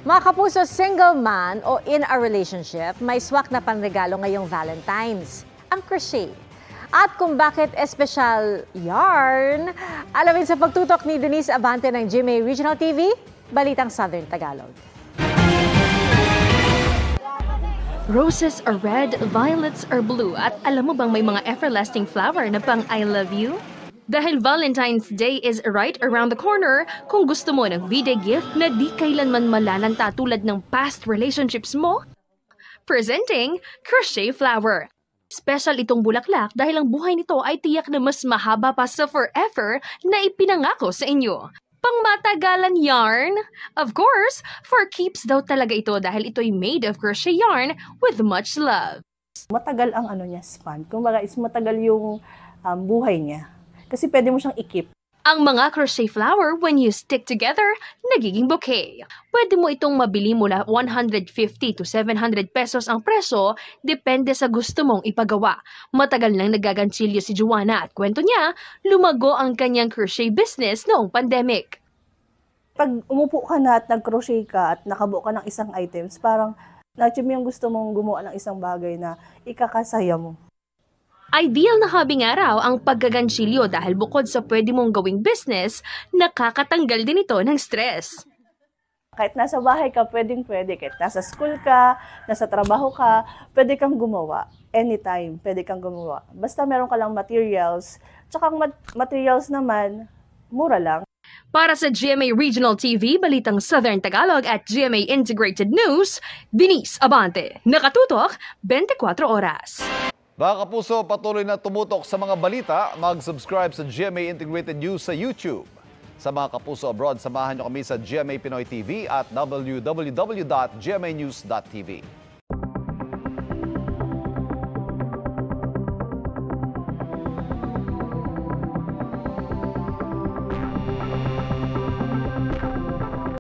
Mga kapuso, single man o in a relationship, may swak na panregalo ngayong Valentine's, ang crochet. At kung bakit espesyal yarn, alamin sa pagtutok ni Denise Abante ng GMA Regional TV, Balitang Southern Tagalog. Roses are red, violets are blue, at alam mo bang may mga everlasting flower na pang I love you? Dahil Valentine's Day is right around the corner, kung gusto mo ng V-Day gift na di kailanman malalanta tulad ng past relationships mo, presenting Crochet Flower. Special itong bulaklak dahil ang buhay nito ay tiyak na mas mahaba pa sa forever na ipinangako sa inyo. Pangmatagalan yarn? Of course, for keeps daw talaga ito dahil ito'y made of crochet yarn with much love. Matagal ang span. Kumbaga, is matagal yung buhay niya. Kasi pwede mo siyang i-keep. Ang mga crochet flower, when you stick together, nagiging bouquet. Pwede mo itong mabili mula 150 to 700 pesos ang presyo, depende sa gusto mong ipagawa. Matagal nang nagagansilyo si Joanna at kwento niya, lumago ang kanyang crochet business noong pandemic. Pag umupo ka na at nag-crochet ka at nakabuo ka ng isang items, parang na-achieve mo yung gusto mong gumawa ng isang bagay na ikakasaya mo. Ideal na hobby nga raw ang paggagansilyo dahil bukod sa pwede mong gawing business, nakakatanggal din ito ng stress. Kahit nasa bahay ka, pwedeng-pwede. Kahit nasa school ka, nasa trabaho ka, pwede kang gumawa. Anytime, pwede kang gumawa. Basta meron ka lang materials. Tsaka ang materials naman, mura lang. Para sa GMA Regional TV, Balitang Southern Tagalog at GMA Integrated News, Denise Abante. Nakatutok, 24 oras. Mga kapuso, patuloy na tumutok sa mga balita, mag-subscribe sa GMA Integrated News sa YouTube. Sa mga kapuso abroad, samahan niyo kami sa GMA Pinoy TV at www.gmanews.tv.